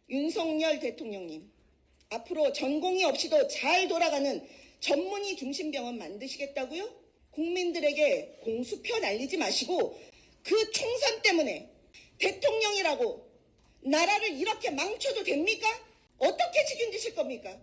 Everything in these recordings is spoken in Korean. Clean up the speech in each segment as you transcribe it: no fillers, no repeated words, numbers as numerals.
윤석열 대통령님, 앞으로 전공의 없이도 잘 돌아가는 전문의 중심병원 만드시겠다고요? 국민들에게 공수표 날리지 마시고 그 총선 때문에 대통령이라고 나라를 이렇게 망쳐도 됩니까? 어떻게 책임지실 겁니까?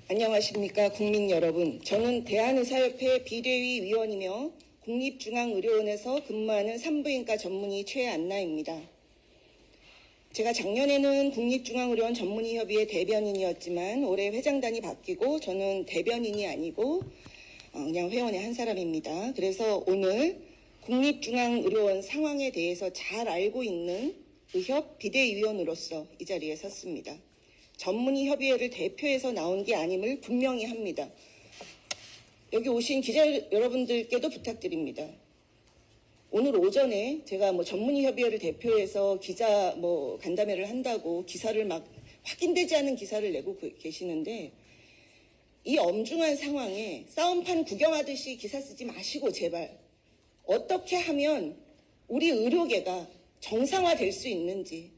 안녕하십니까 국민 여러분. 저는 대한의사협회 비대위 위원이며 국립중앙의료원에서 근무하는 산부인과 전문의 최안나입니다. 제가 작년에는 국립중앙의료원 전문의협의회 대변인이었지만 올해 회장단이 바뀌고 저는 대변인이 아니고 그냥 회원의 한 사람입니다. 그래서 오늘 국립중앙의료원 상황에 대해서 잘 알고 있는 의협 비대위원으로서 이 자리에 섰습니다. 전문의 협의회를 대표해서 나온 게 아님을 분명히 합니다. 여기 오신 기자 여러분들께도 부탁드립니다. 오늘 오전에 제가 전문의 협의회를 대표해서 기자 간담회를 한다고 기사를 막 확인되지 않은 기사를 내고 계시는데 이 엄중한 상황에 싸움판 구경하듯이 기사 쓰지 마시고 제발 어떻게 하면 우리 의료계가 정상화될 수 있는지,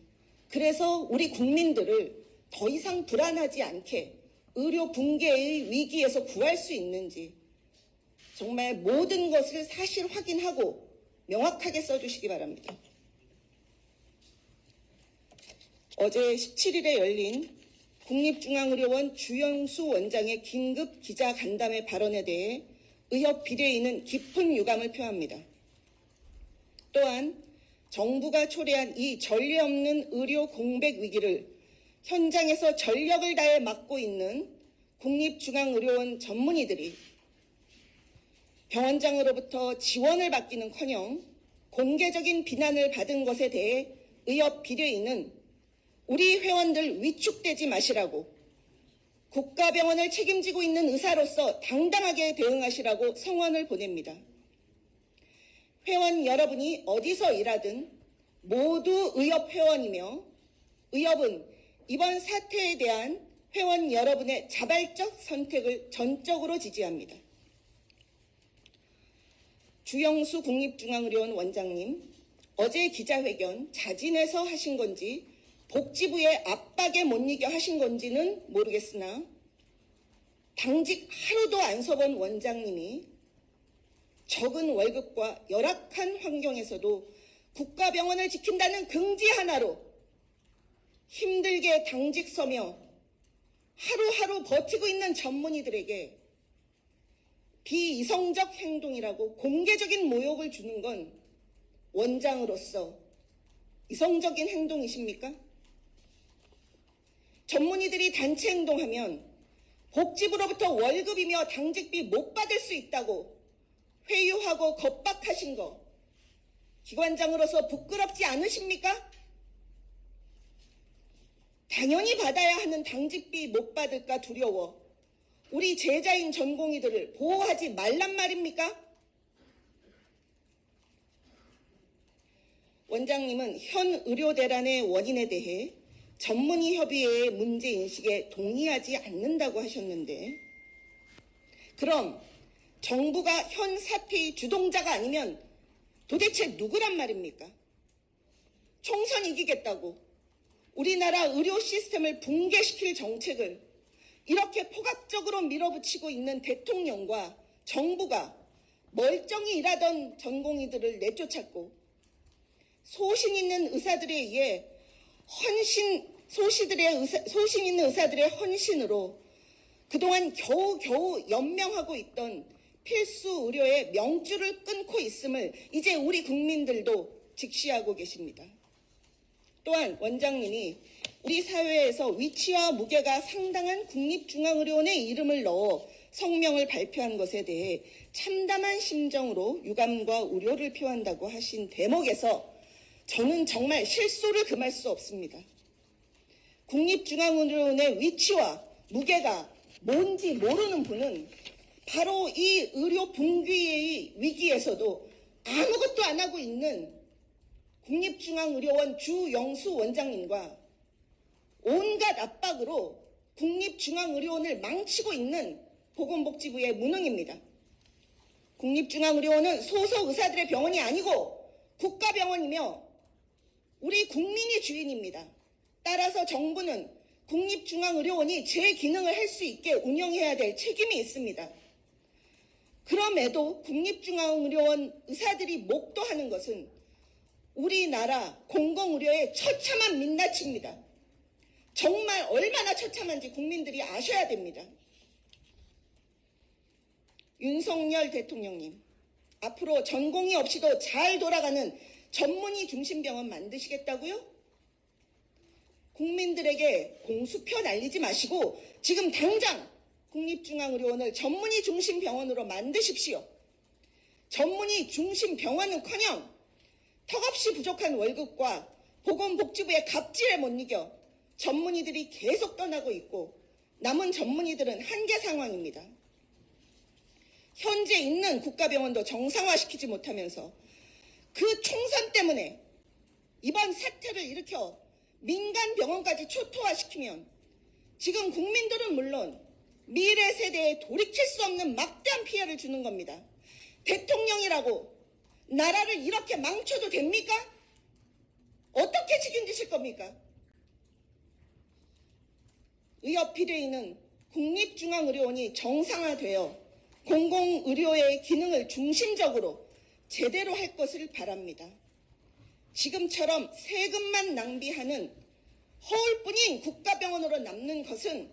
그래서 우리 국민들을 더 이상 불안하지 않게 의료 붕괴의 위기에서 구할 수 있는지 정말 모든 것을 사실 확인하고 명확하게 써주시기 바랍니다. 어제 17일에 열린 국립중앙의료원 주영수 원장의 긴급 기자간담회 발언에 대해 의협 비대위는 깊은 유감을 표합니다. 또한 정부가 초래한 이 전례 없는 의료 공백 위기를 현장에서 전력을 다해 맡고 있는 국립중앙의료원 전문의들이 병원장으로부터 지원을 받기는커녕 공개적인 비난을 받은 것에 대해 의협 비대위는 우리 회원들 위축되지 마시라고, 국가병원을 책임지고 있는 의사로서 당당하게 대응하시라고 성원을 보냅니다. 회원 여러분이 어디서 일하든 모두 의협 회원이며 의협은 이번 사태에 대한 회원 여러분의 자발적 선택을 전적으로 지지합니다. 주영수 국립중앙의료원 원장님, 어제 기자회견 자진해서 하신 건지 복지부의 압박에 못 이겨 하신 건지는 모르겠으나 당직 하루도 안 서본 원장님이 적은 월급과 열악한 환경에서도 국가병원을 지킨다는 긍지 하나로 힘들게 당직 서며 하루하루 버티고 있는 전문의들에게 비이성적 행동이라고 공개적인 모욕을 주는 건 원장으로서 이성적인 행동이십니까? 전문의들이 단체 행동하면 복지부로부터 월급이며 당직비 못 받을 수 있다고 회유하고 겁박하신 거 기관장으로서 부끄럽지 않으십니까? 당연히 받아야 하는 당직비 못 받을까 두려워 우리 제자인 전공의들을 보호하지 말란 말입니까? 원장님은 현 의료대란의 원인에 대해 전문의협의회의 문제인식에 동의하지 않는다고 하셨는데, 그럼 정부가 현 사태의 주동자가 아니면 도대체 누구란 말입니까? 총선 이기겠다고 우리나라 의료 시스템을 붕괴시킬 정책을 이렇게 포괄적으로 밀어붙이고 있는 대통령과 정부가 멀쩡히 일하던 전공의들을 내쫓았고 소신 있는 의사들에 의해 소신 있는 의사들의 헌신으로 그동안 겨우겨우 연명하고 있던 필수 의료의 명줄을 끊고 있음을 이제 우리 국민들도 직시하고 계십니다. 또한 원장님이 우리 사회에서 위치와 무게가 상당한 국립중앙의료원의 이름을 넣어 성명을 발표한 것에 대해 참담한 심정으로 유감과 우려를 표한다고 하신 대목에서 저는 정말 실소를 금할 수 없습니다. 국립중앙의료원의 위치와 무게가 뭔지 모르는 분은 바로 이 의료 붕괴의 위기에서도 아무것도 안 하고 있는 국립중앙의료원 주영수 원장님과 온갖 압박으로 국립중앙의료원을 망치고 있는 보건복지부의 무능입니다. 국립중앙의료원은 소속 의사들의 병원이 아니고 국가병원이며 우리 국민이 주인입니다. 따라서 정부는 국립중앙의료원이 제 기능을 할 수 있게 운영해야 될 책임이 있습니다. 그럼에도 국립중앙의료원 의사들이 목도하는 것은 우리나라 공공의료의 처참한 민낯입니다. 정말 얼마나 처참한지 국민들이 아셔야 됩니다. 윤석열 대통령님, 앞으로 전공의 없이도 잘 돌아가는 전문의 중심 병원 만드시겠다고요? 국민들에게 공수표 날리지 마시고 지금 당장 국립중앙의료원을 전문의 중심 병원으로 만드십시오. 전문의 중심 병원은커녕 턱없이 부족한 월급과 보건복지부의 갑질에 못 이겨 전문의들이 계속 떠나고 있고 남은 전문의들은 한계 상황입니다. 현재 있는 국가병원도 정상화시키지 못하면서 그 총선 때문에 이번 사태를 일으켜 민간 병원까지 초토화시키면 지금 국민들은 물론 미래 세대에 돌이킬 수 없는 막대한 피해를 주는 겁니다. 대통령이라고 나라를 이렇게 망쳐도 됩니까? 어떻게 책임지실 겁니까? 의협 비대위는 국립중앙의료원이 정상화되어 공공의료의 기능을 중심적으로 제대로 할 것을 바랍니다. 지금처럼 세금만 낭비하는 허울뿐인 국가병원으로 남는 것은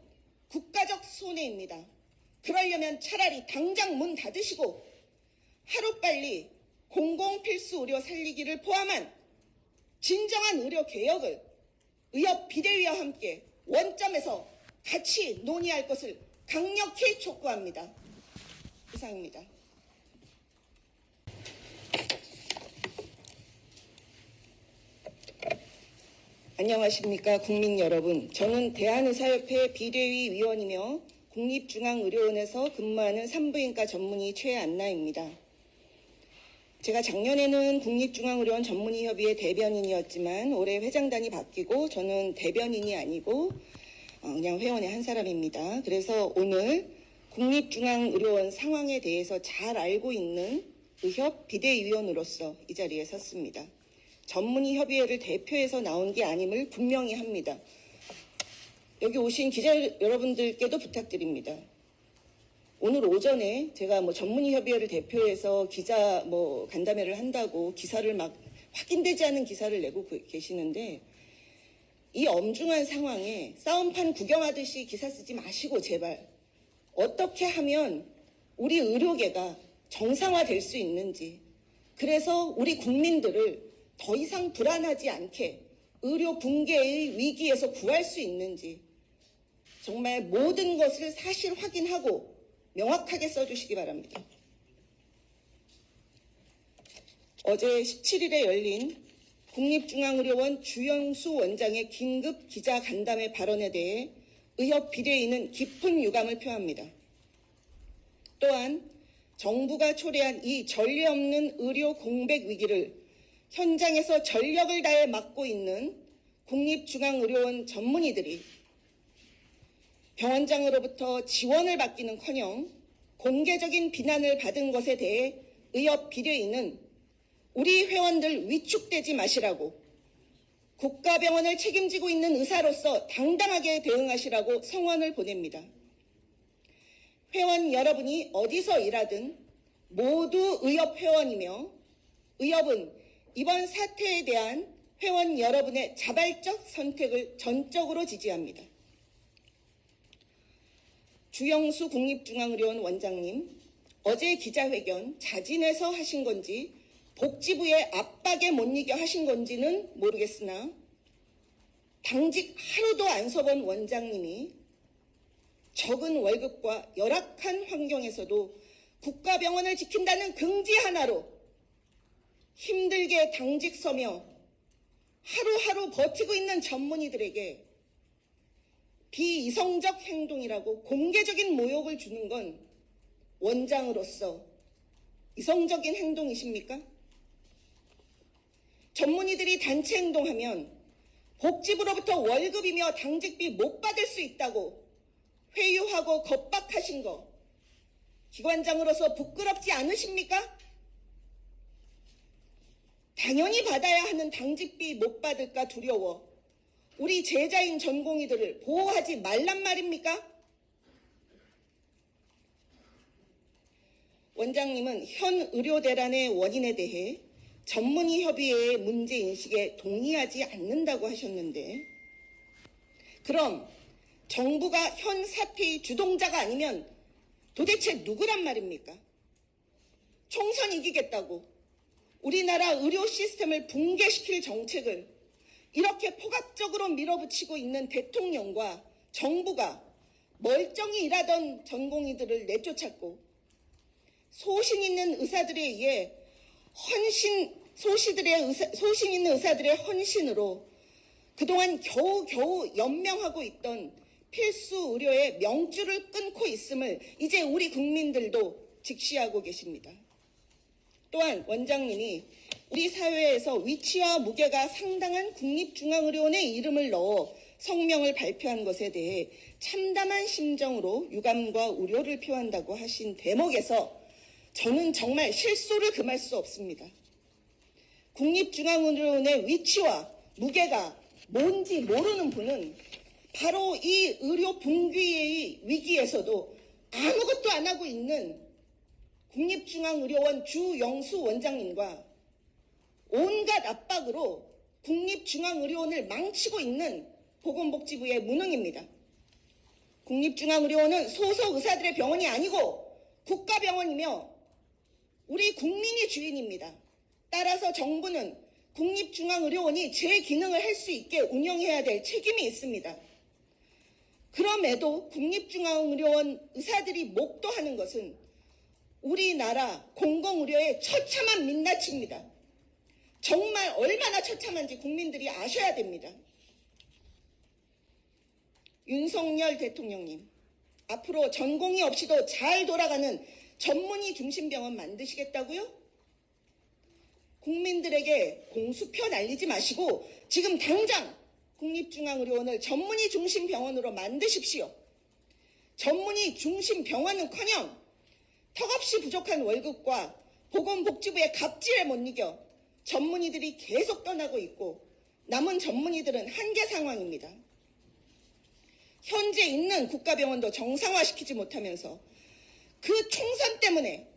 국가적 손해입니다. 그러려면 차라리 당장 문 닫으시고 하루빨리 공공필수의료 살리기를 포함한 진정한 의료개혁을 의협 비대위와 함께 원점에서 같이 논의할 것을 강력히 촉구합니다. 이상입니다. 안녕하십니까 국민 여러분. 저는 대한의사협회 비대위 위원이며 국립중앙의료원에서 근무하는 산부인과 전문의 최안나입니다. 제가 작년에는 국립중앙의료원 전문의협의회 대변인이었지만 올해 회장단이 바뀌고 저는 대변인이 아니고 그냥 회원의 한 사람입니다. 그래서 오늘 국립중앙의료원 상황에 대해서 잘 알고 있는 의협 비대위원으로서 이 자리에 섰습니다. 전문의협의회를 대표해서 나온 게 아님을 분명히 합니다. 여기 오신 기자 여러분들께도 부탁드립니다. 오늘 오전에 제가 전문의협의회를 대표해서 기자 간담회를 한다고 기사를 막 확인되지 않은 기사를 내고 계시는데 이 엄중한 상황에 싸움판 구경하듯이 기사 쓰지 마시고 제발 어떻게 하면 우리 의료계가 정상화될 수 있는지, 그래서 우리 국민들을 더 이상 불안하지 않게 의료 붕괴의 위기에서 구할 수 있는지 정말 모든 것을 사실 확인하고 명확하게 써주시기 바랍니다. 어제 17일에 열린 국립중앙의료원 주영수 원장의 긴급 기자간담회 발언에 대해 의협 비대위는 깊은 유감을 표합니다. 또한 정부가 초래한 이 전례 없는 의료 공백 위기를 현장에서 전력을 다해 맡고 있는 국립중앙의료원 전문의들이 병원장으로부터 지원을 받기는커녕 공개적인 비난을 받은 것에 대해 의협 비대위는 우리 회원들 위축되지 마시라고, 국가병원을 책임지고 있는 의사로서 당당하게 대응하시라고 성원을 보냅니다. 회원 여러분이 어디서 일하든 모두 의협 회원이며 의협은 이번 사태에 대한 회원 여러분의 자발적 선택을 전적으로 지지합니다. 주영수 국립중앙의료원 원장님, 어제 기자회견 자진해서 하신 건지 복지부의 압박에 못 이겨 하신 건지는 모르겠으나 당직 하루도 안 서본 원장님이 적은 월급과 열악한 환경에서도 국가병원을 지킨다는 긍지 하나로 힘들게 당직 서며 하루하루 버티고 있는 전문의들에게 비이성적 행동이라고 공개적인 모욕을 주는 건 원장으로서 이성적인 행동이십니까? 전문의들이 단체 행동하면 복지부로부터 월급이며 당직비 못 받을 수 있다고 회유하고 겁박하신 거 기관장으로서 부끄럽지 않으십니까? 당연히 받아야 하는 당직비 못 받을까 두려워 우리 제자인 전공의들을 보호하지 말란 말입니까? 원장님은 현 의료대란의 원인에 대해 전문의 협의회의 문제인식에 동의하지 않는다고 하셨는데, 그럼 정부가 현 사태의 주동자가 아니면 도대체 누구란 말입니까? 총선 이기겠다고 우리나라 의료 시스템을 붕괴시킬 정책을 이렇게 포괄적으로 밀어붙이고 있는 대통령과 정부가 멀쩡히 일하던 전공의들을 내쫓았고 소신 있는 의사들에 의해 소신 있는 의사들의 헌신으로 그동안 겨우겨우 연명하고 있던 필수 의료의 명줄을 끊고 있음을 이제 우리 국민들도 직시하고 계십니다. 또한 원장님이 우리 사회에서 위치와 무게가 상당한 국립중앙의료원의 이름을 넣어 성명을 발표한 것에 대해 참담한 심정으로 유감과 우려를 표한다고 하신 대목에서 저는 정말 실소를 금할 수 없습니다. 국립중앙의료원의 위치와 무게가 뭔지 모르는 분은 바로 이 의료 붕괴의 위기에서도 아무것도 안 하고 있는 국립중앙의료원 주영수 원장님과 온갖 압박으로 국립중앙의료원을 망치고 있는 보건복지부의 무능입니다. 국립중앙의료원은 소속 의사들의 병원이 아니고 국가병원이며 우리 국민이 주인입니다. 따라서 정부는 국립중앙의료원이 제 기능을 할 수 있게 운영해야 될 책임이 있습니다. 그럼에도 국립중앙의료원 의사들이 목도하는 것은 우리나라 공공의료의 처참한 민낯입니다. 정말 얼마나 처참한지 국민들이 아셔야 됩니다. 윤석열 대통령님, 앞으로 전공의 없이도 잘 돌아가는 전문의 중심 병원 만드시겠다고요? 국민들에게 공수표 날리지 마시고 지금 당장 국립중앙의료원을 전문의 중심 병원으로 만드십시오. 전문의 중심 병원은커녕 턱없이 부족한 월급과 보건복지부의 갑질에 못 이겨 전문의들이 계속 떠나고 있고 남은 전문의들은 한계 상황입니다. 현재 있는 국가병원도 정상화시키지 못하면서 그 총선 때문에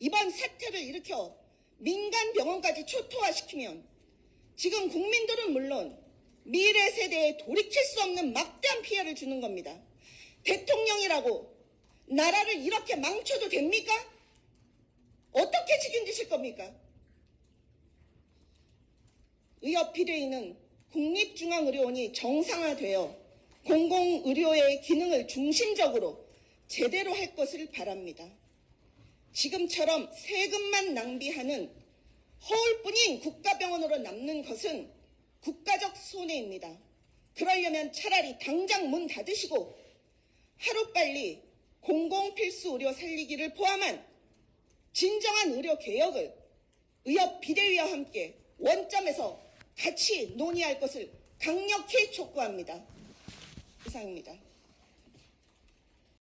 이번 사태를 일으켜 민간 병원까지 초토화시키면 지금 국민들은 물론 미래 세대에 돌이킬 수 없는 막대한 피해를 주는 겁니다. 대통령이라고 나라를 이렇게 망쳐도 됩니까? 어떻게 책임지실 겁니까? 의협 비대위는 국립중앙의료원이 정상화되어 공공의료의 기능을 중심적으로 제대로 할 것을 바랍니다. 지금처럼 세금만 낭비하는 허울뿐인 국가병원으로 남는 것은 국가적 손해입니다. 그러려면 차라리 당장 문 닫으시고 하루빨리 공공필수 의료 살리기를 포함한 진정한 의료 개혁을 의협 비대위와 함께 원점에서 같이 논의할 것을 강력히 촉구합니다. 이상입니다.